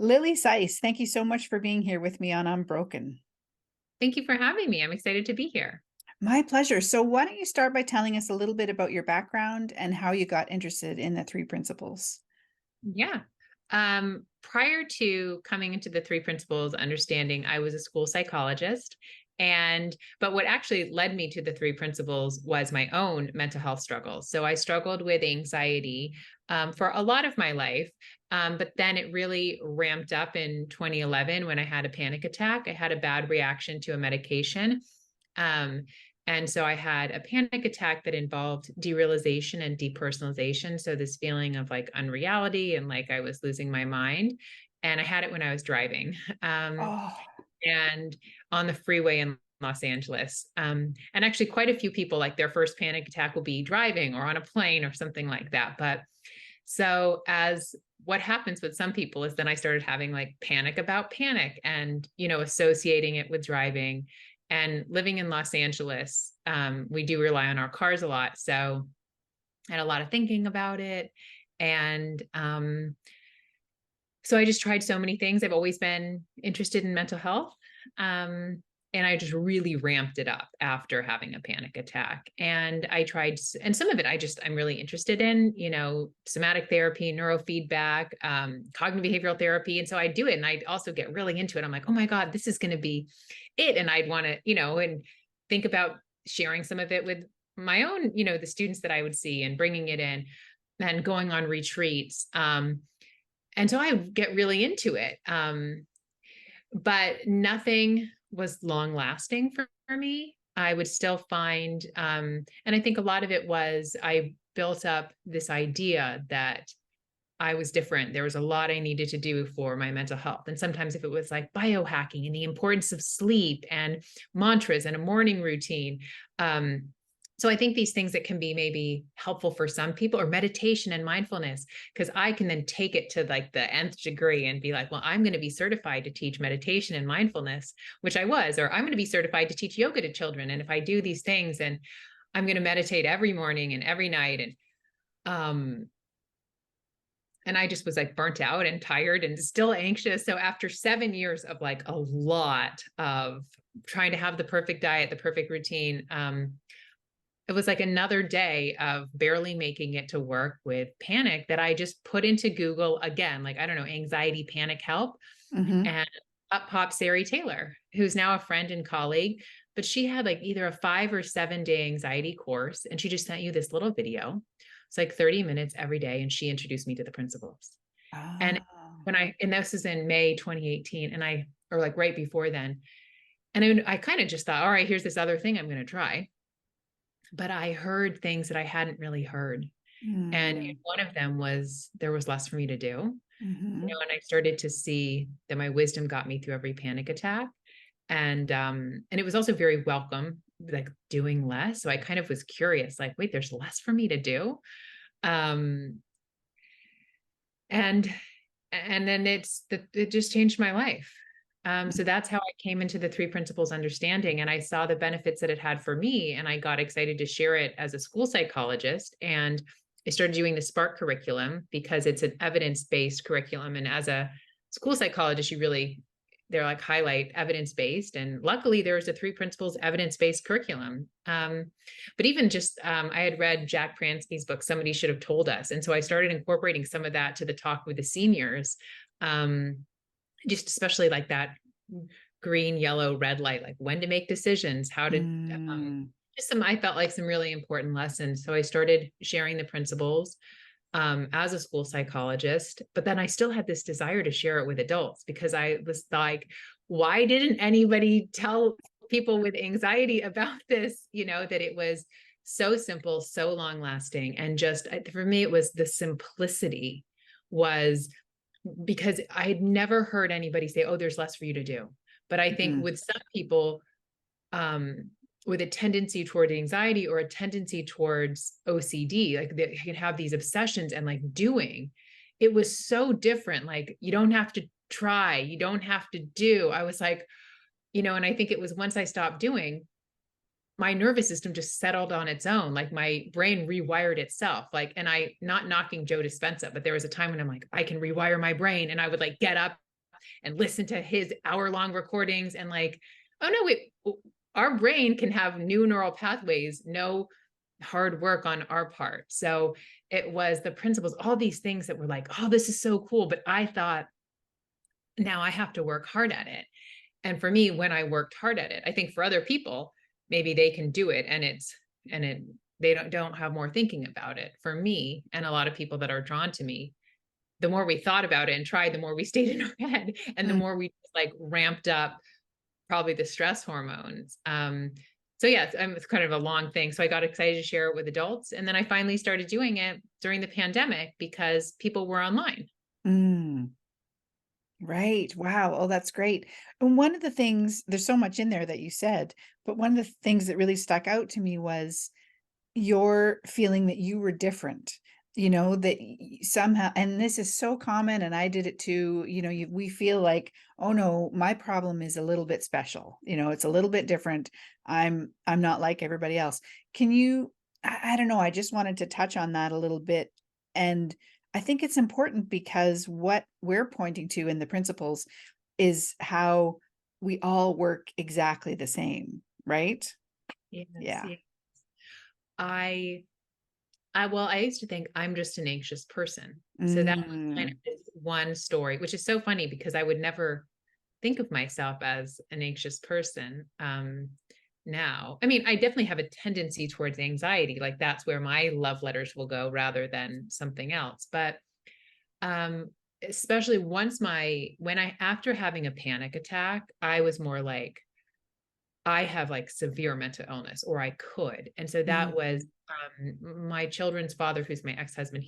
Lily Sais, thank you so much for being here with me on Unbroken. Thank you for having me. I'm excited to be here. My pleasure. So, why don't you start by telling us a little bit about your background and how you got interested in the three principles? Yeah. Prior to coming into the three principles understanding, I was a school psychologist. But what actually led me to the three principles was my own mental health struggles. So I struggled with anxiety for a lot of my life. But then it really ramped up in 2011 when I had a panic attack. I had a bad reaction to a medication. Um, And so I had a panic attack that involved derealization and depersonalization. So this feeling of like unreality and like I was losing my mind. And I had it when I was driving Oh, and on the freeway in Los Angeles. And actually, quite a few people, like their first panic attack will be driving or on a plane or something like that. But so, as what happens with some people is then I started having like panic about panic and, associating it with driving and living in Los Angeles. We do rely on our cars a lot. So, I had a lot of thinking about it. And so I just tried so many things. I've always been interested in mental health. Um, and I just really ramped it up after having a panic attack. And I tried, and some of it I'm really interested in, somatic therapy, neurofeedback, cognitive behavioral therapy. And so I do it. And I also get really into it. I'm like, oh my God, this is going to be it. And I'd want to, and think about sharing some of it with my own, the students that I would see and bringing it in and going on retreats. And so I get really into it. But nothing was long lasting for me. I would still find, and I think a lot of it was I built up this idea that I was different. There was a lot I needed to do for my mental health. And sometimes if it was like biohacking and the importance of sleep and mantras and a morning routine, so I think these things that can be maybe helpful for some people or meditation and mindfulness, because I can then take it to like the nth degree and be like, well, I'm going to be certified to teach meditation and mindfulness, which I was, or I'm going to be certified to teach yoga to children. And if I do these things and I'm going to meditate every morning and every night um, and I just was like burnt out and tired and still anxious. So after 7 years of like a lot of trying to have the perfect diet, the perfect routine, it was like another day of barely making it to work with panic that I just put into Google again, like, I don't know, anxiety, panic help. hmm. And up pops Sari Taylor, who's now a friend and colleague, but she had like either a 5 or 7 day anxiety course. And she just sent you this little video. It's like 30 minutes every day. And she introduced me to the principles. And Oh. and this is in May 2018, or like right before then. And I kind of just thought, all right, here's this other thing I'm going to try. But I heard things that I hadn't really heard. And Mm-hmm. one of them was there was less for me to do. Mm-hmm. And I started to see that my wisdom got me through every panic attack. And it was also very welcome, like doing less. So I kind of was curious, like, wait, there's less for me to do. Um, and and then it just changed my life. So that's how I came into the three principles understanding, and I saw the benefits that it had for me, and I got excited to share it as a school psychologist. And I started doing the Spark curriculum because it's an evidence-based curriculum, and as a school psychologist, they're like highlight evidence-based, and luckily there was a three principles evidence-based curriculum. But even just I had read Jack Pransky's book, Somebody Should Have Told Us, and so I started incorporating some of that to the talk with the seniors. Just especially like that green, yellow, red light, like when to make decisions, how to Mm. just I felt like some really important lessons. So I started sharing the principles as a school psychologist, but then I still had this desire to share it with adults because I was like, why didn't anybody tell people with anxiety about this? That it was so simple, so long lasting. And just for me, it was the simplicity was because I had never heard anybody say, oh, there's less for you to do. But I think Mm. with some people, with a tendency toward anxiety or a tendency towards OCD, like they can have these obsessions and like doing, it was so different. Like, you don't have to try, you don't have to do. I was like, and I think it was once I stopped doing, my nervous system just settled on its own. Like my brain rewired itself. Like, and I not knocking Joe Dispenza, but there was a time when I'm like, I can rewire my brain. And I would like get up and listen to his hour-long recordings and like, oh no, wait, our brain can have new neural pathways, no hard work on our part. So it was the principles, all these things that were like, oh, this is so cool. But I thought, now I have to work hard at it. And for me, when I worked hard at it, I think for other people, maybe they can do it and they don't have more thinking about it. For me, and a lot of people that are drawn to me, the more we thought about it and tried, the more we stayed in our head and the Mm. more we like ramped up probably the stress hormones. So yeah, it's kind of a long thing. So I got excited to share it with adults. And then I finally started doing it during the pandemic because people were online. Mm. Right. Wow. Oh, that's great. And one of the things, there's so much in there that you said, but one of the things that really stuck out to me was your feeling that you were different, that somehow, and this is so common, and I did it too, we feel like, oh no, my problem is a little bit special, it's a little bit different. I'm not like everybody else. Can you, I don't know, I just wanted to touch on that a little bit. And I think it's important because what we're pointing to in the principles is how we all work exactly the same, right? Yes, Yeah. yes. I well, I used to think I'm just an anxious person. So that was kind Mm. of this one story, which is so funny because I would never think of myself as an anxious person. Now, I mean, I definitely have a tendency towards anxiety. Like that's where my love letters will go rather than something else. But um, especially when I, after having a panic attack, I was more like, I have like severe mental illness, or I could. And so that Mhm. was my children's father, who's my ex-husband.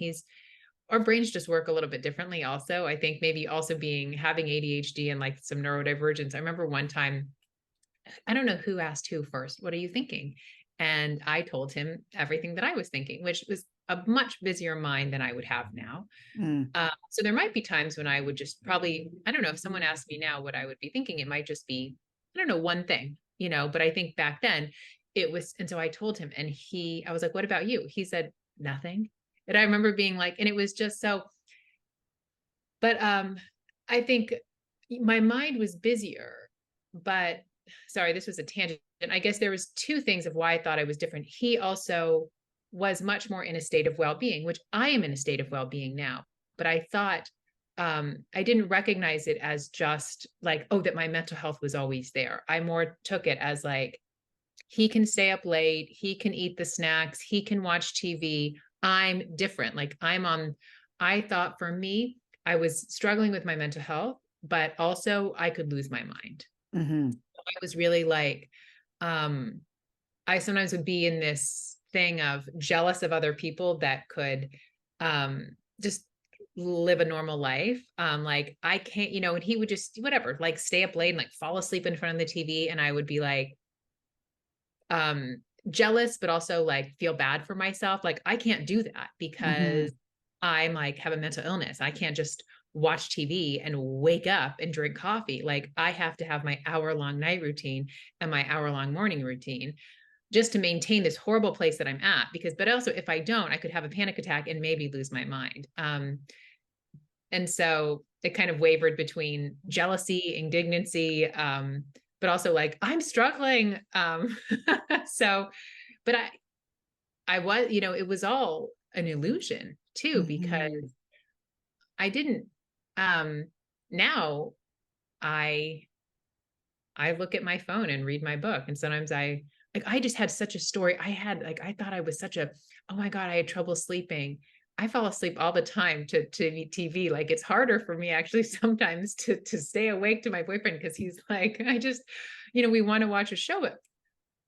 Our brains just work a little bit differently also. I think maybe also having ADHD and like some neurodivergence. I remember one time, I don't know who asked who first, what are you thinking? And I told him everything that I was thinking, which was a much busier mind than I would have now. Mm. So there might be times when I would just probably, I don't know, if someone asked me now what I would be thinking, it might just be, I don't know, one thing, but I think back then it was, and so I told him and I was like, what about you? He said, nothing. And I remember being like, and it was just so, but I think my mind was busier, but sorry, this was a tangent. And I guess there was two things of why I thought I was different. He also was much more in a state of well-being, which I am in a state of well-being now. But I thought I didn't recognize it as just like, oh, that my mental health was always there. I more took it as like, he can stay up late, he can eat the snacks, he can watch TV. I'm different. Like I thought for me, I was struggling with my mental health, but also I could lose my mind. Mhm. I was really like, um, I sometimes would be in this thing of jealous of other people that could just live a normal life. Like I can't, and he would just whatever, like stay up late and like fall asleep in front of the TV. And I would be like, um jealous but also like feel bad for myself, like I can't do that because Mhm. I'm like have a mental illness. I can't just watch TV and wake up and drink coffee. Like I have to have my hour-long night routine and my hour-long morning routine just to maintain this horrible place that I'm at, because but also if I don't, I could have a panic attack and maybe lose my mind. And so it kind of wavered between jealousy, indignancy, but also like I'm struggling. So, but I was, it was all an illusion too, because Mhm. I didn't. Um, Now I I look at my phone and read my book, and sometimes I just had such a story. I thought I was such a, oh my God, I had trouble sleeping. I fall asleep all the time to TV. Like it's harder for me actually sometimes to stay awake to my boyfriend because he's like, I just, we want to watch a show. But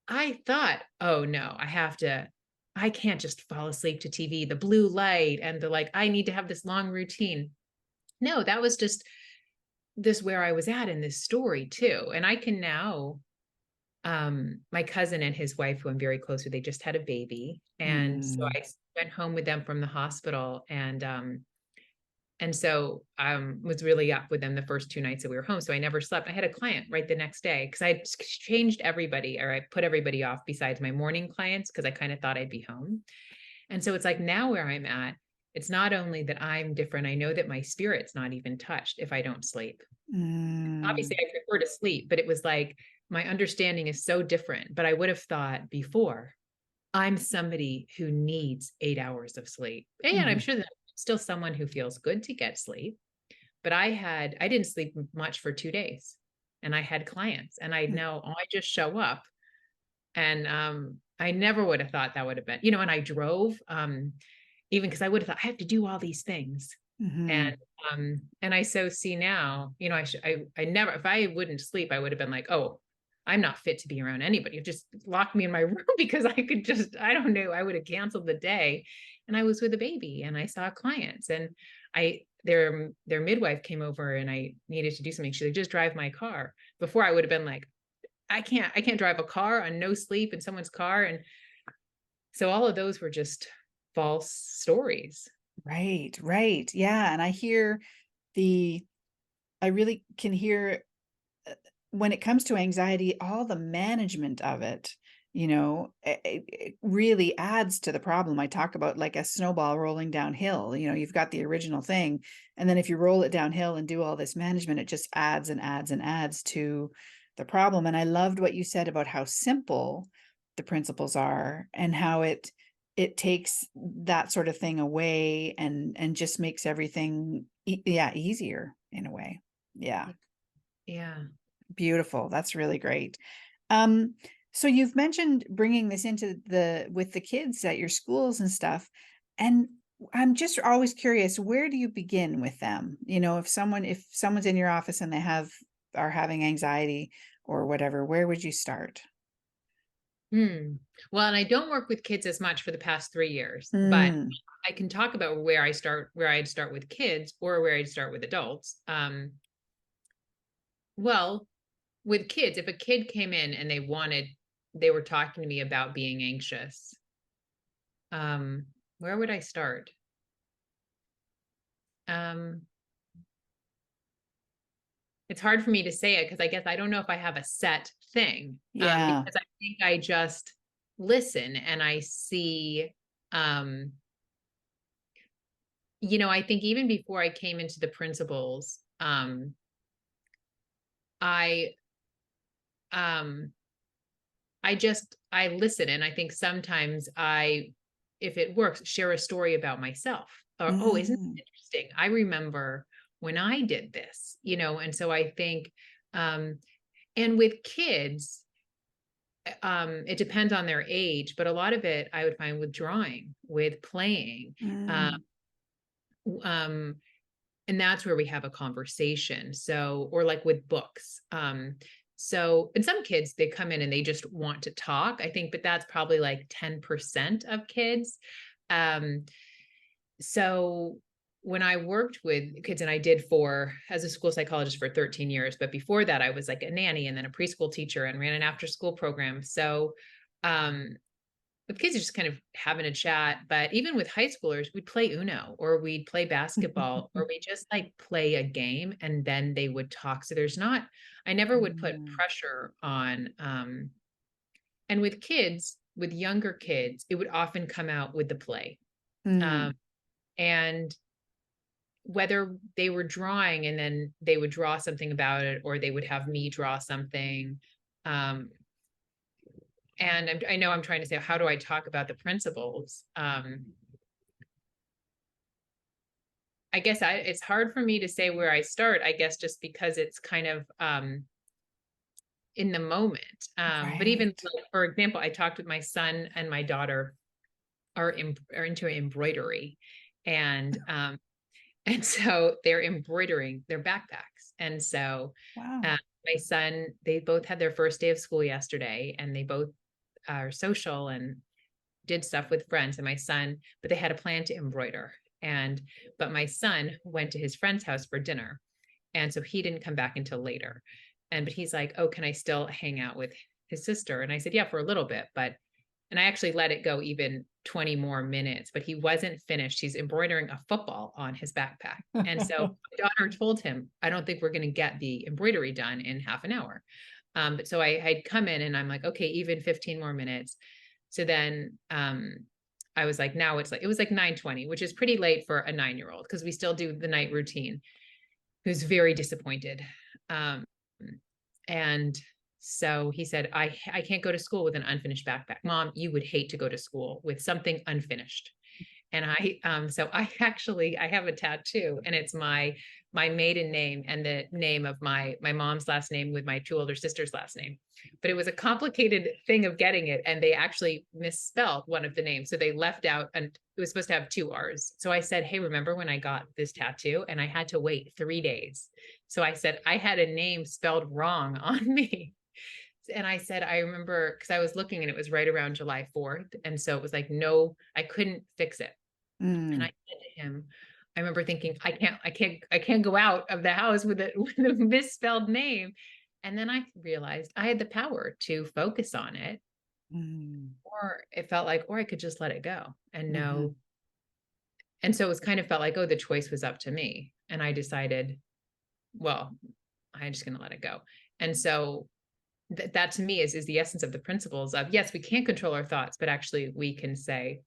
I thought, oh no, I can't just fall asleep to TV, the blue light and the like, I need to have this long routine. No, that was just this where I was at in this story too. And I can now, my cousin and his wife, who I'm very close with, they just had a baby. And so Mm. I went home with them from the hospital and so was really up with them the first 2 nights that we were home. So I never slept. I had a client right the next day because I changed everybody, or I put everybody off besides my morning clients because I kind of thought I'd be home. And so it's like now where I'm at, it's not only that I'm different, I know that my spirit's not even touched if I don't sleep. Mm, Obviously, I prefer to sleep, but it was like my understanding is so different. But I would have thought before, I'm somebody who needs 8 hours of sleep. And I'm mhm, sure that I'm still someone who feels good to get sleep. But I didn't sleep much for 2 days. And I had clients and I mm, know, oh, I just show up. And I never would have thought that would have been, and I drove, even because I would have thought I have to do all these things. And mhm, and I so see now, I never, if I wouldn't sleep, I would have been like, oh, I'm not fit to be around anybody. Just locked me in my room because I could just, I don't know, I would have canceled the day. And I was with a baby and I saw clients and their midwife came over and I needed to do something. She's like, just drive my car. Before I would have been like, I can't drive a car on no sleep in someone's car. And so all of those were just false stories. right, right, yeah, and the I really can hear, when it comes to anxiety, all the management of it, it really adds to the problem. I talk about like a snowball rolling downhill. You've got the original thing, and then if you roll it downhill and do all this management, it just adds and adds and adds to the problem. And I loved what you said about how simple the principles are and how it takes that sort of thing away and just makes everything yeah, easier in a way. Yeah. Yeah. Beautiful. That's really great. Um, so you've mentioned bringing this into the with the kids at your schools and stuff. And I'm just always curious, where do you begin with them? If someone's in your office and are having anxiety or whatever, where would you start? Hmm. Well, and I don't work with kids as much for the past 3 years, but Mm, I can talk about where I'd start with kids or where I'd start with adults. Well, with kids, if a kid came in and they were talking to me about being anxious, um, where would I start? Um, it's hard for me to say it because I guess I don't know if I have a set thing, yeah. because I think I just listen and I see, um, I think even before I came into the principles, I um I listen and I think sometimes if it works, share a story about myself. Or, oh, isn't Mm, it interesting? I remember when I did this, and so I think um and with kids, it depends on their age, but a lot of it I would find with drawing, with playing, uh, mm, um, and that's where we have a conversation. So, or like with books. So, and some kids, they come in and they just want to talk, I think, but that's probably like 10% of kids. Um, so when I worked with kids, and I did as a school psychologist for 13 years, but before that, I was like a nanny and then a preschool teacher and ran an after school program. So, um, with kids, are just kind of having a chat. But even with high schoolers, we'd play Uno or we'd play basketball or we just like play a game and then they would talk. So I never would put mm, pressure on. And with kids, with younger kids, it would often come out with the play. Um, mm, and whether they were drawing and then they would draw something about it or they would have me draw something. Um, and I know I'm trying to say, how do I talk about the principles? I guess it's hard for me to say where I start, I guess, just because it's kind of in the moment. But even right. like, for example, I talked with my son and my daughter are into embroidery. And and so they're embroidering their backpacks. And so Wow. uh, my son, they both had their first day of school yesterday and they both are social and did stuff with friends. And my son, but they had a plan to embroider. But my son went to his friend's house for dinner. And so he didn't come back until later. But he's like, oh, can I still hang out with his sister? And I said, yeah, for a little bit. And I actually let it go even 20 more minutes, but he wasn't finished. He's embroidering a football on his backpack. And so my daughter told him, I don't think we're going to get the embroidery done in half an hour. But so I'd come in and I'm like, okay, even 15 more minutes. So then I was like, now it's like, it was like 9:20, which is pretty late for a 9-year-old because we still do the night routine, who's very disappointed. Um, and so he said, I can't go to school with an unfinished backpack. Mom, you would hate to go to school with something unfinished. And so I have a tattoo, and it's my maiden name and the name of my mom's last name with my two older sisters' last name. But it was a complicated thing of getting it, and they actually misspelled one of the names. So they left out, and it was supposed to have two R's. So I said, hey, remember when I got this tattoo and I had to wait 3 days? So I said, I had a name spelled wrong on me. And I said, I remember, because I was looking and it was right around July 4th. And so it was like, no, I couldn't fix it. And I Mm, said to him, I remember thinking, I can't go out of the house with with a misspelled name. And then I realized I had the power to focus on it, mm, or it felt like, or I could just let it go and mhm, know. And so it was kind of felt like, oh, the choice was up to me. And I decided, well, I'm just going to let it go. And so that to me is the essence of the principles of, yes, we can't control our thoughts, but actually we can say,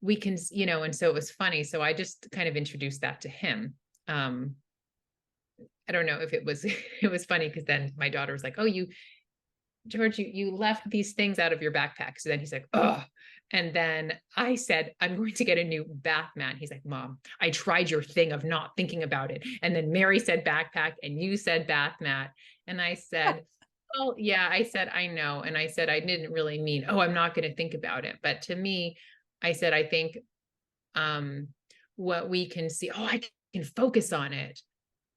we can, and so it was funny. So I just kind of introduced that to him. Um, I don't know if it was, it was funny because then my daughter was like, oh, George, you left these things out of your backpack. So then he's like, oh. And then I said, I'm going to get a new bath mat. He's like, Mom, I tried your thing of not thinking about it. And then Mary said backpack and you said bath mat. And I said, oh, yeah, I said, I know. And I said, I didn't really mean, oh, I'm not going to think about it. But to me, I said, I think um, what we can see, oh, I can focus on it.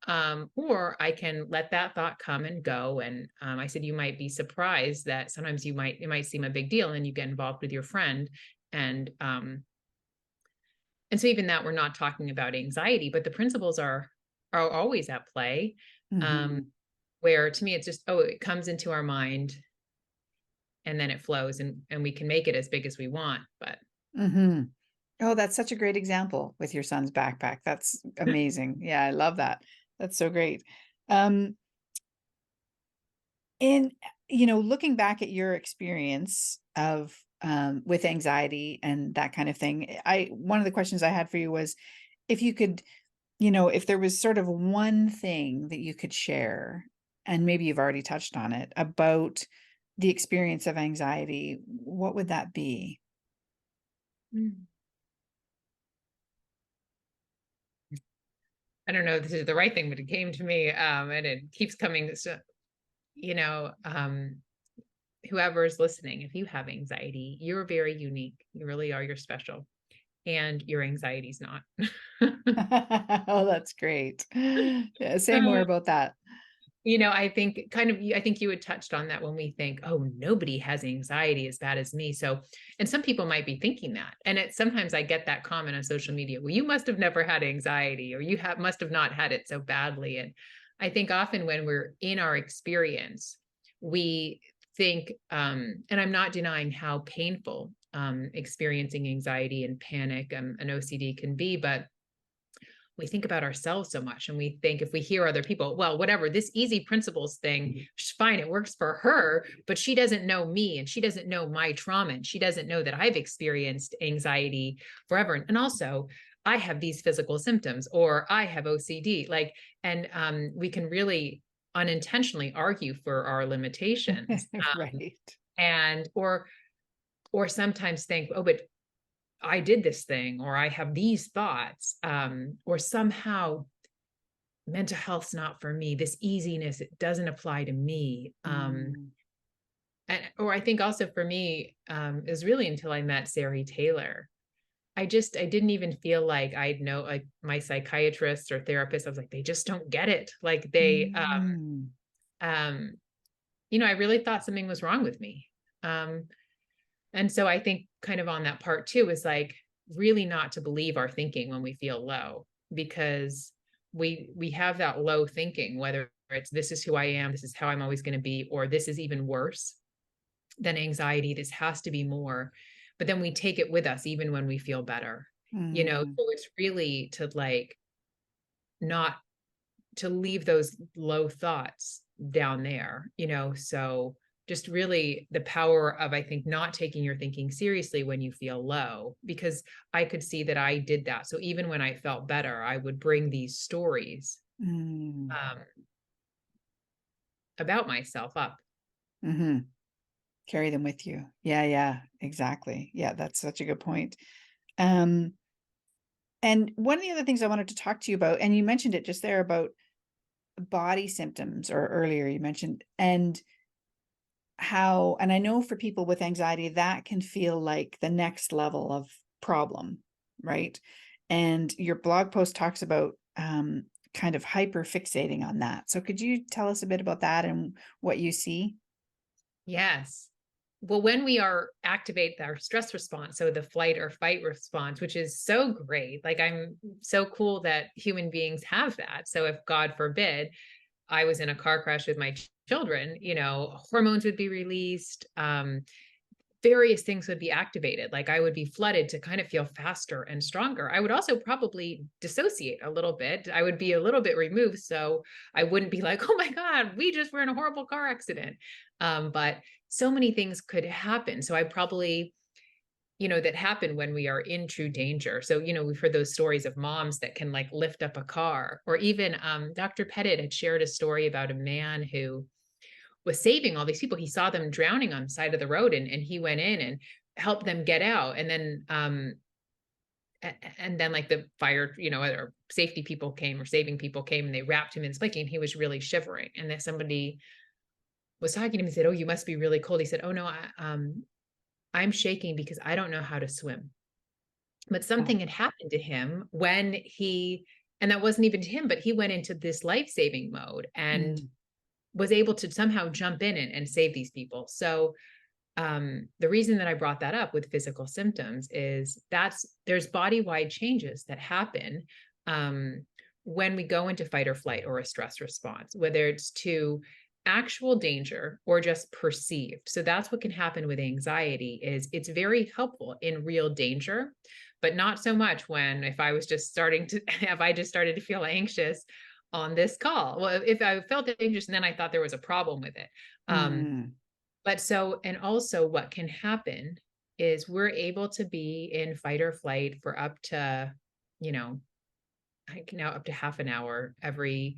Or I can let that thought come and go. And I said, you might be surprised that sometimes it might seem a big deal and you get involved with your friend. And and so even that, we're not talking about anxiety, but the principles are always at play. Um, mhm, where to me it's just, oh, it comes into our mind and then it flows, and we can make it as big as we want. But mhm. Oh, that's such a great example with your son's backpack. That's amazing. Yeah, I love that. That's so great. Um, and looking back at your experience of with anxiety and that kind of thing, I one of the questions I had for you was if you could, if there was sort of one thing that you could share, and maybe you've already touched on it, about the experience of anxiety, what would that be? I don't know if this is the right thing, but it came to me, and it keeps coming. So, you know, um, whoever's listening, if you have anxiety, you're very unique. You really are. You're special, and your anxiety's not. Oh, that's great. Yeah, say more about that. I think I think you had touched on that when we think, oh, nobody has anxiety as bad as me. So, and some people might be thinking that. And sometimes I get that comment on social media, well, you must have never had anxiety, or must have not had it so badly. And I think often when we're in our experience, we think, and I'm not denying how painful experiencing anxiety and panic and OCD can be, but we think about ourselves so much, and we think if we hear other people, well, whatever, this easy principles thing, fine, it works for her, but she doesn't know me, and she doesn't know my trauma, and she doesn't know that I've experienced anxiety forever. And also, I have these physical symptoms, or I have OCD, like, and we can really unintentionally argue for our limitations, Right. and or sometimes think, oh, but I did this thing, or I have these thoughts, or somehow mental health's not for me. This easiness, it doesn't apply to me. Mm, Or I think also for me, is really until I met Sari Taylor. I didn't even feel like I'd know, like my psychiatrist or therapist. I was like, they just don't get it. Like mm, um, I really thought something was wrong with me. Um, And so I think kind of on that part too is like really not to believe our thinking when we feel low, because we have that low thinking, whether it's this is who I am, this is how I'm always going to be, or this is even worse than anxiety, this has to be more. But then we take it with us even when we feel better. mm, So it's really to like not to leave those low thoughts down there, so just really the power of, I think, not taking your thinking seriously when you feel low, because I could see that I did that. So even when I felt better, I would bring these stories Mm. um, about myself up. Hmm. Carry them with you. Yeah, yeah, exactly. Yeah, that's such a good point. Um, and one of the other things I wanted to talk to you about, and you mentioned it just there about body symptoms, or earlier you mentioned, and how, and I know for people with anxiety, that can feel like the next level of problem, right? And your blog post talks about kind of hyper fixating on that. So could you tell us a bit about that and what you see? Yes. Well, when we are activate our stress response, so the flight or fight response, which is so great, like I'm so cool that human beings have that. So if God forbid I was in a car crash with my children, hormones would be released, various things would be activated. Like I would be flooded to kind of feel faster and stronger. I would also probably dissociate a little bit. I would be a little bit removed. So I wouldn't be like, oh my God, we just were in a horrible car accident. But so many things could happen. So I probably, that happen when we are in true danger. So, we've heard those stories of moms that can like lift up a car, or even Dr. Pettit had shared a story about a man who was saving all these people. He saw them drowning on the side of the road, and he went in and helped them get out. And then like the fire, or safety people came, or saving people came, and they wrapped him in his blanket, and he was really shivering. And then somebody was talking to him and said, "Oh, you must be really cold." He said, "Oh no, I'm shaking because I don't know how to swim." But Oh. something had happened to him and that wasn't even to him, but he went into this life-saving mode and Mm. was able to somehow jump in and save these people. So the reason that I brought that up with physical symptoms is there's body-wide changes that happen um, when we go into fight or flight or a stress response, whether it's to actual danger or just perceived. So that's what can happen with anxiety is it's very helpful in real danger, but not so much when if I just started to feel anxious on this call. Well, if I felt anxious and then I thought there was a problem with it. Um, Mm. and also what can happen is we're able to be in fight or flight for up to, you know, I can now up to half an hour every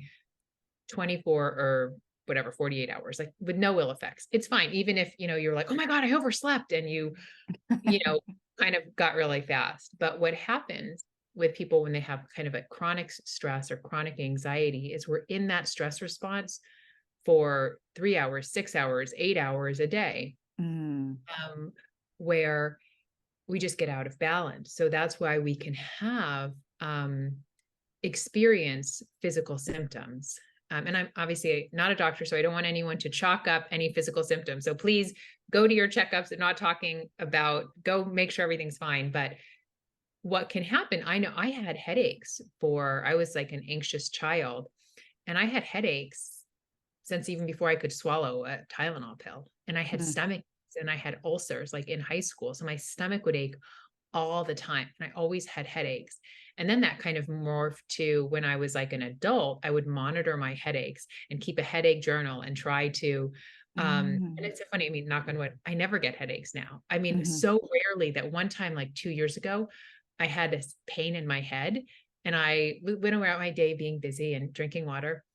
24 or whatever, 48 hours, like with no ill effects. It's fine. Even if, you're like, oh my God, I overslept and you know, kind of got really fast. But what happens with people when they have kind of a chronic stress or chronic anxiety is we're in that stress response for 3 hours, 6 hours, 8 hours a day, Mm. um, where we just get out of balance. So that's why we can have experience physical symptoms. And I'm obviously not a doctor, so I don't want anyone to chalk up any physical symptoms. So please go to your checkups. I'm not talking about go make sure everything's fine. But what can happen, I know I had headaches I was like an anxious child, and I had headaches since even before I could swallow a Tylenol pill. And I had Mm. stomach and I had ulcers like in high school. So my stomach would ache all the time. And I always had headaches. And then that kind of morphed to when I was like an adult, I would monitor my headaches and keep a headache journal and try to. And Mm. it's so funny. I mean, knock on wood, I never get headaches now. I mean, Mhm. so rarely that one time, like 2 years ago, I had this pain in my head and I went around my day being busy and drinking water.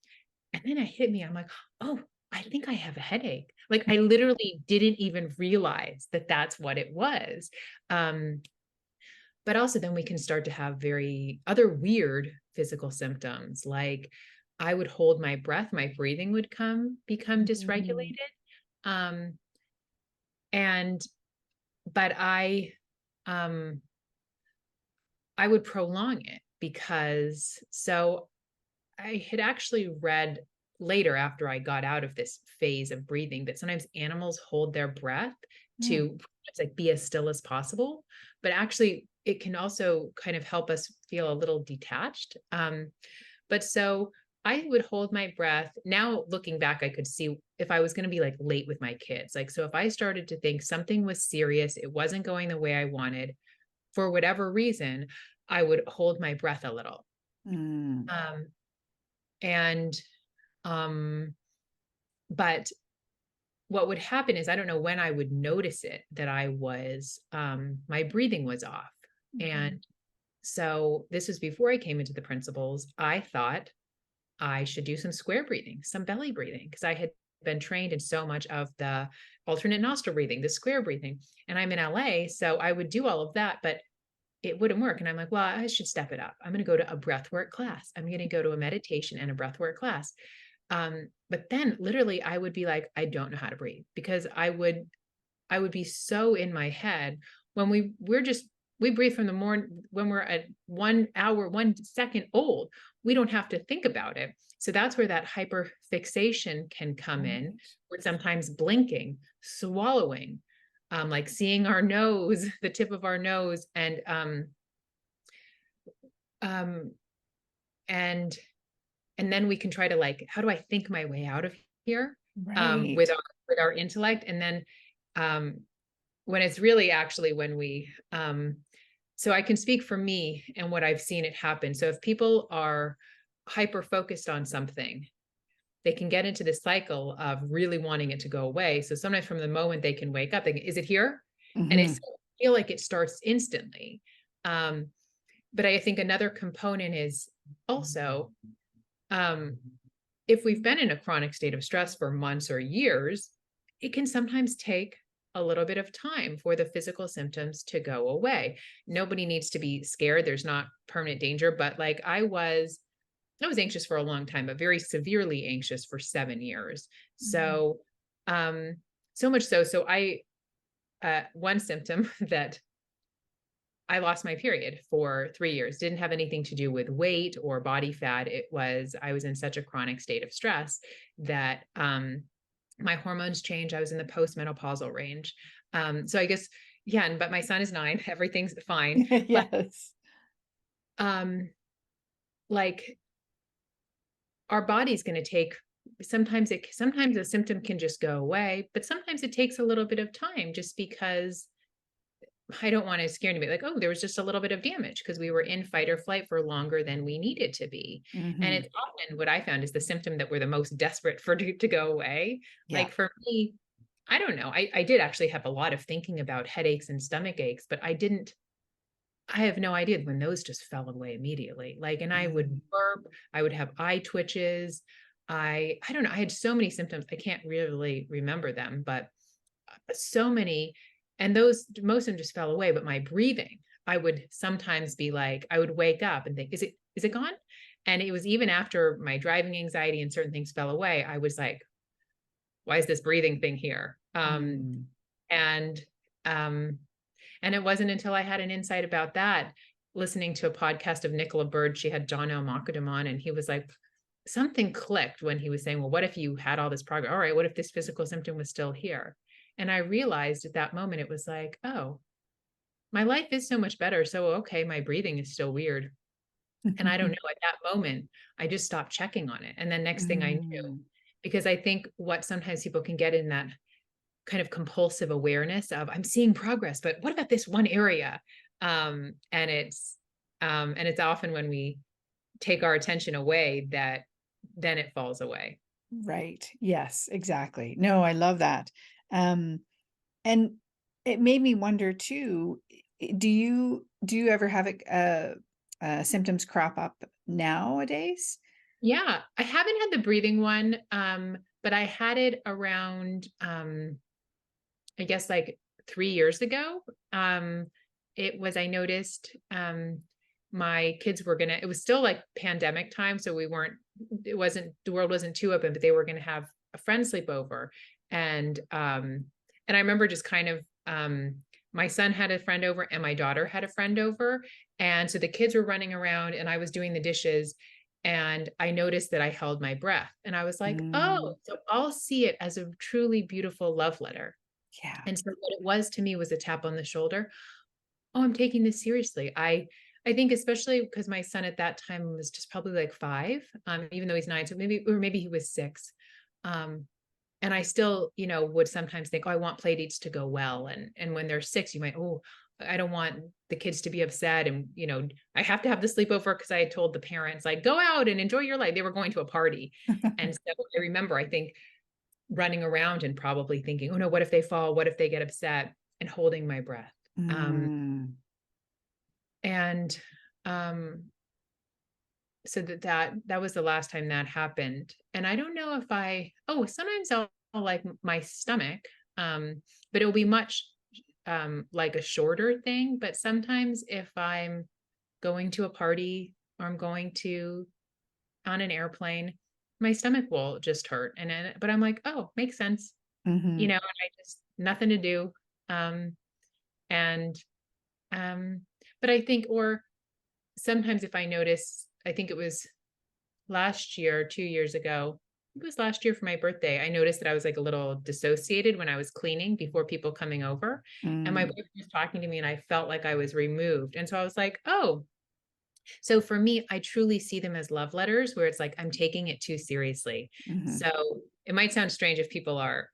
And then it hit me. I'm like, oh, I think I have a headache. Like I literally didn't even realize that that's what it was. Um, but also then we can start to have very other weird physical symptoms. Like I would hold my breath, my breathing would become Mm. dysregulated. Um, and but um I would prolong it because so I had actually read later after I got out of this phase of breathing that sometimes animals hold their breath Mm. to it's like be as still as possible, but actually it can also kind of help us feel a little detached. But so I would hold my breath. Now looking back, I could see if I was going to be like late with my kids. Like, so if I started to think something was serious, it wasn't going the way I wanted, for whatever reason, I would hold my breath a little. Mm. Um, and um but what would happen is, I don't know when I would notice it, that my breathing was off. Mhm. And so this was before I came into the principles. I thought I should do some square breathing, some belly breathing, because I had been trained in so much of the alternate nostril breathing, the square breathing. And I'm in LA, so I would do all of that, but it wouldn't work. And I'm like, well, I should step it up. I'm going to go to a breath work class. I'm going to go to a meditation and a breath work class. But then literally I would be like, I don't know how to breathe, because I would be so in my head when we breathe from the morning when we're at 1 hour, 1 second old. We don't have to think about it. So that's where that hyperfixation can come in, Right. with sometimes blinking, swallowing, like seeing our nose, the tip of our nose, um, and then we can try to, like, how do I think my way out of here, with Right. our intellect, and then um, when it's really actually when we so I can speak for me and what I've seen it happen. So if people are hyper focused on something, they can get into this cycle of really wanting it to go away. So sometimes from the moment they can wake up, they can, is it here? And Mhm. it's feel like it starts instantly. Um, but I think another component is also, um, if we've been in a chronic state of stress for months or years, it can sometimes take a little bit of time for the physical symptoms to go away. Nobody needs to be scared. There's not permanent danger, but like I was anxious for a long time, but very severely anxious for 7 years. Mhm. So, um, so much so one symptom that I lost my period for 3 years. Didn't have anything to do with weight or body fat. I was in such a chronic state of stress that my hormones changed. I was in the postmenopausal range. So I guess, yeah, but my son is 9. Everything's fine. But Yes. um, like our body's going to take, sometimes a symptom can just go away, but sometimes it takes a little bit of time, just because I don't want to scare anybody, like, oh, there was just a little bit of damage because we were in fight or flight for longer than we needed to be. And Mhm. it's often what I found is the symptom that we're the most desperate for to go away. Yeah. Like for me, I don't know. I did actually have a lot of thinking about headaches and stomach aches, but I have no idea when those just fell away immediately. Like, and I would Mm. burp, I would have eye twitches. I don't know. I had so many symptoms. I can't really remember them, but so many, and those, most of them just fell away. But my breathing, I would sometimes be like, I would wake up and think, is it gone? And it was even after my driving anxiety and certain things fell away, I was like, why is this breathing thing here? Mm. And um, and it wasn't until I had an insight about that, listening to a podcast of Nicola Bird. She had John L. Makadam on, and he was like, something clicked when he was saying, well, what if you had all this progress? All right, what if this physical symptom was still here? And I realized at that moment, it was like, oh, my life is so much better. So, okay, my breathing is still weird. And I don't know, at that moment, I just stopped checking on it. And then next thing I knew, Mm. because I think what sometimes people can get in that kind of compulsive awareness of, I'm seeing progress, but what about this one area? And it's often when we take our attention away that then it falls away. Right. Yes, exactly. No, I love that. Um, and it made me wonder too, do you ever have symptoms crop up nowadays? Yeah, I haven't had the breathing one, but I had it around, I guess like 3 years ago. It was, I noticed, my kids were gonna, it was still like pandemic time. So the world wasn't too open, but they were gonna have a friend sleepover. And I remember just kind of, my son had a friend over and my daughter had a friend over. And so the kids were running around and I was doing the dishes. And I noticed that I held my breath and I was like, oh, Mm, so I'll see it as a truly beautiful love letter. yeah. And so what it was to me was a tap on the shoulder. Oh, I'm taking this seriously. I think especially because my son at that time was just probably like 5, even though he's 9, so maybe he was 6. Um, and I still, would sometimes think, oh, I want play dates to go well. And when they're 6, you might, oh, I don't want the kids to be upset. And, I have to have the sleepover because I had told the parents, like, go out and enjoy your life. They were going to a party. And so I remember, I think running around and probably thinking, oh no, what if they fall? What if they get upset? And holding my breath. Um, Mm, and um, so that was the last time that happened. And I don't know if sometimes I'll like my stomach, but it'll be much like a shorter thing. But sometimes if I'm going to a party or I'm going to on an airplane, my stomach will just hurt. But I'm like, oh, makes sense. mhm, And I just nothing to do. Um, and um, but I think, or sometimes if I notice, I think it was last year, 2 years ago, it was last year for my birthday, I noticed that I was like a little dissociated when I was cleaning before people coming over. And my mm, boyfriend was talking to me and I felt like I was removed. And so I was like, oh, so for me, I truly see them as love letters where it's like I'm taking it too seriously. mhm, So it might sound strange if people are,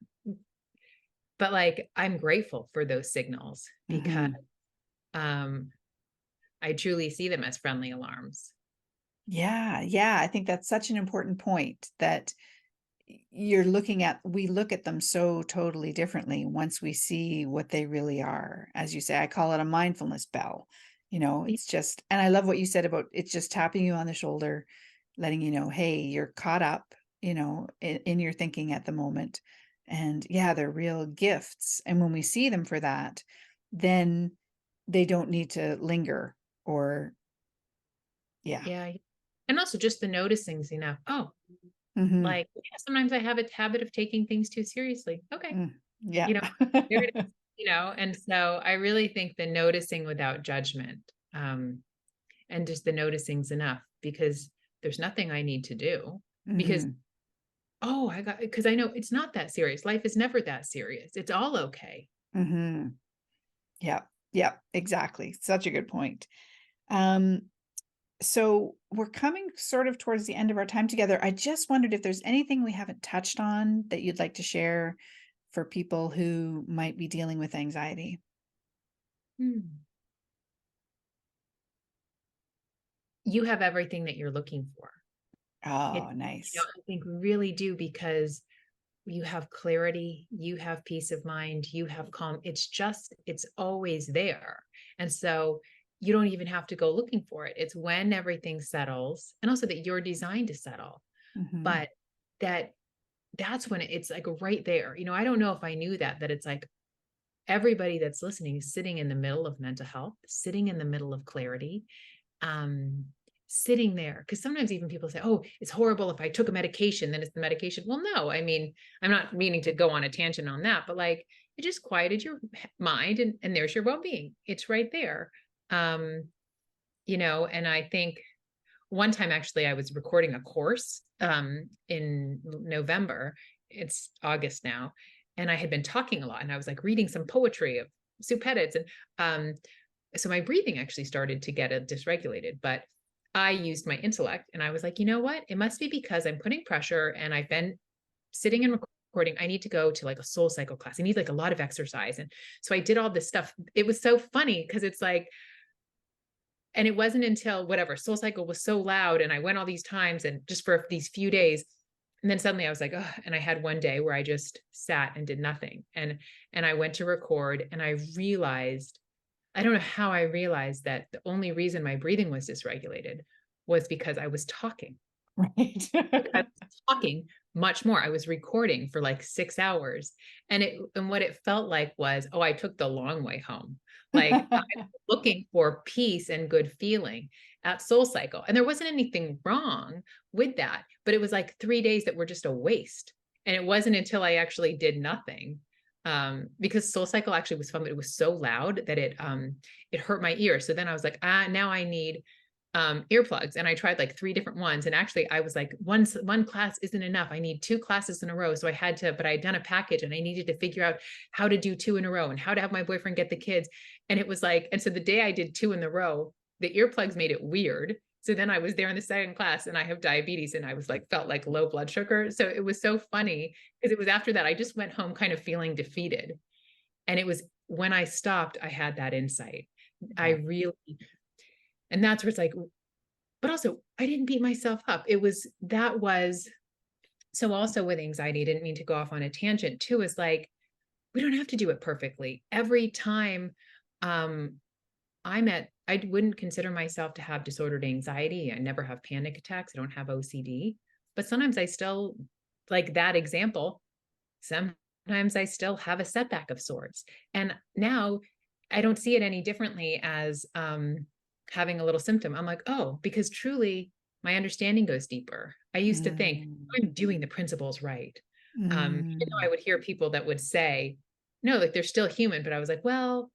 but like I'm grateful for those signals because mhm. um I truly see them as friendly alarms. Yeah, yeah, I think that's such an important point that we look at them so totally differently once we see what they really are. As you say, I call it a mindfulness bell. It's just, and I love what you said about it's just tapping you on the shoulder, letting you know, hey, you're caught up, in your thinking at the moment. And yeah, they're real gifts. And when we see them for that, then they don't need to linger or, yeah. Yeah. And also just the noticings, oh, Hmm. like, yeah, sometimes I have a habit of taking things too seriously. Okay. Yeah. You know, there it is, and so I really think the noticing without judgment, and just the noticing's enough because there's nothing I need to do because, Hmm. oh, because I know it's not that serious. Life is never that serious. It's all okay. Hmm. Yeah. Yeah, exactly. Such a good point. Um, so we're coming sort of towards the end of our time together. I just wondered if there's anything we haven't touched on that you'd like to share for people who might be dealing with anxiety. Hmm. You have everything that you're looking for. It, Oh, nice. I think really do because you have clarity, you have peace of mind, you have calm. It's always there. And so you don't even have to go looking for it. It's when everything settles, and also that you're designed to settle. Hmm. But that that's when it's like right there. I don't know if I knew that it's like everybody that's listening is sitting in the middle of mental health, sitting in the middle of clarity, um, sitting there. Because sometimes even people say, oh, it's horrible if I took a medication, then it's the medication. Well, no, I mean, I'm not meaning to go on a tangent on that, but like it just quieted your mind and there's your well-being. It's right there. Um, and I think one time actually I was recording a course in November. It's August now. And I had been talking a lot and I was like reading some poetry of Sue Pettit's. And so my breathing actually started to get dysregulated, but I used my intellect and I was like, you know what? It must be because I'm putting pressure and I've been sitting and recording. I need to go to like a soul cycle class. I need like a lot of exercise. And so I did all this stuff. It was so funny because it's like, and it wasn't until whatever soul cycle was so loud and I went all these times and just for these few days. And then suddenly I was like, oh, and I had one day where I just sat and did nothing. And I went to record and I realized, I don't know how I realized that the only reason my breathing was dysregulated was because I was talking. Right. I was talking much more. I was recording for like 6 hours. And what it felt like was, oh, I took the long way home. Like I'm looking for peace and good feeling at Soul Cycle. And there wasn't anything wrong with that, but it was like 3 days that were just a waste. And it wasn't until I actually did nothing. Because Soul Cycle actually was fun, but it was so loud that it hurt my ear. So then I was like, now I need earplugs, and I tried like 3 different ones, and actually I was like one class isn't enough, I need 2 classes in a row. So I had to, but I had done a package and I needed to figure out how to do 2 in a row and how to have my boyfriend get the kids. And it was like, and so the day I did 2 in the row, the earplugs made it weird. So then I was there in the second class and I have diabetes and I was like felt like low blood sugar. So it was so funny because it was after that I just went home kind of feeling defeated. And it was when I stopped I had that insight. I Yeah. really, and that's where it's like, but also I didn't beat myself up. That was so also with anxiety, I didn't mean to go off on a tangent too, is like, we don't have to do it perfectly. Every time um I wouldn't consider myself to have disordered anxiety. I never have panic attacks. I don't have OCD, but sometimes I still, like that example, sometimes I still have a setback of sorts. And now I don't see it any differently as having a little symptom. I'm like, oh, because truly my understanding goes deeper. I used to think Mm, I'm doing the principles right. Even though mm. I would hear people that would say, no, like they're still human, but I was like, well,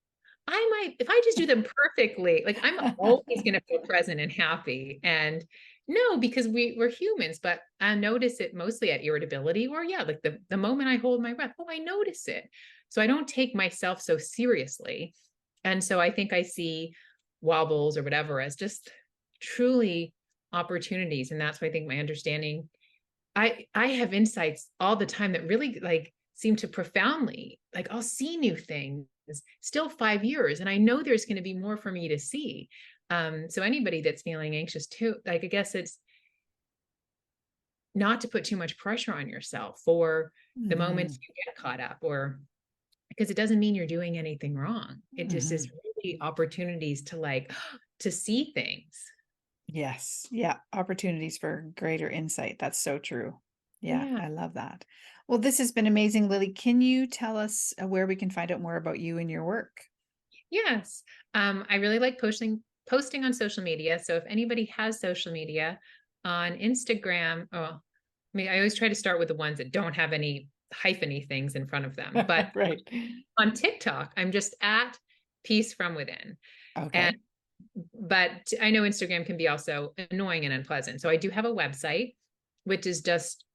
I might, if I just do them perfectly, like I'm always going to feel present and happy. And no, because we're humans, but I notice it mostly at irritability or yeah, like the moment I hold my breath, oh, I notice it. So I don't take myself so seriously. And so I think I see wobbles or whatever as just truly opportunities. And that's why I think my understanding, I have insights all the time that really like seem to profoundly, like I'll see new things still 5 years, and I know there's going to be more for me to see. So anybody that's feeling anxious too, like I guess it's not to put too much pressure on yourself for the moments Mhm, you get caught up, or because it doesn't mean you're doing anything wrong. It just is mhm. really opportunities to like to see things. Yes. Yeah. Opportunities for greater insight. That's so true. Yeah. Yeah. I love that. Well, this has been amazing, Lily. Can you tell us where we can find out more about you and your work? Yes. I really like posting on social media. So if anybody has social media on Instagram, oh, I mean, I always try to start with the ones that don't have any hypheny things in front of them. But Right. on TikTok, I'm just at peace from within. And Okay. but I know Instagram can be also annoying and unpleasant. So I do have a website, which is just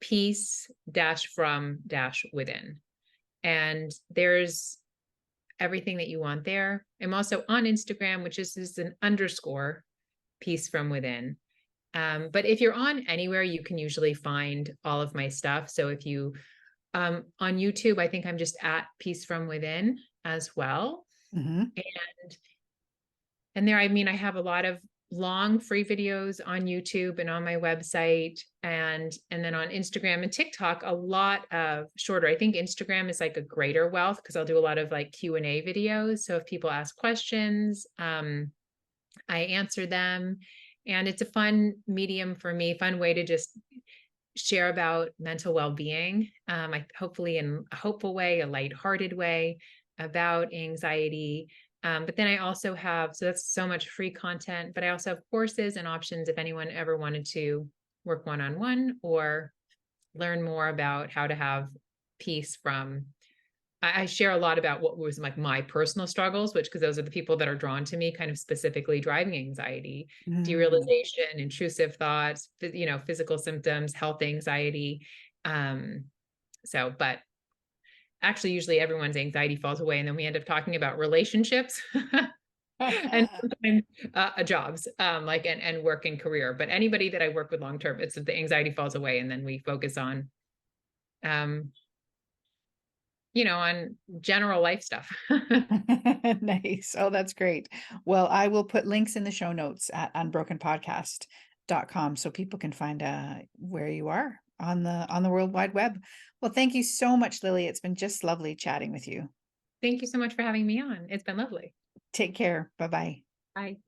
peace dash from dash within. And there's everything that you want there. I'm also on Instagram, which is an underscore piece from within. But if you're on anywhere, you can usually find all of my stuff. So if you on YouTube, I think I'm just at peace from within as well. Hmm. And there, I mean, I have a lot of long free videos on YouTube and on my website, and then on Instagram and TikTok a lot of shorter. I think Instagram is like a greater wealth because I'll do a lot of like Q&A videos. So if people ask questions, I answer them, and it's a fun medium for me, fun way to just share about mental well-being. I hopefully in a hopeful way, a lighthearted way about anxiety. But then I also have, so that's so much free content, but I also have courses and options if anyone ever wanted to work one-on-one or learn more about how to have peace from. I share a lot about what was like my personal struggles, which because those are the people that are drawn to me, kind of specifically driving anxiety, Mm. derealization, intrusive thoughts, physical symptoms, health anxiety. Um, but actually, usually everyone's anxiety falls away, and then we end up talking about relationships and sometimes jobs, like and work and career. But anybody that I work with long term, it's the anxiety falls away, and then we focus um, on general life stuff. Nice. Oh, that's great. Well, I will put links in the show notes at unbrokenpodcast.com so people can find where you are on the World Wide Web. Well, thank you so much, Lily. It's been just lovely chatting with you. Thank you so much for having me on. It's been lovely. Take care. Bye-bye. Bye.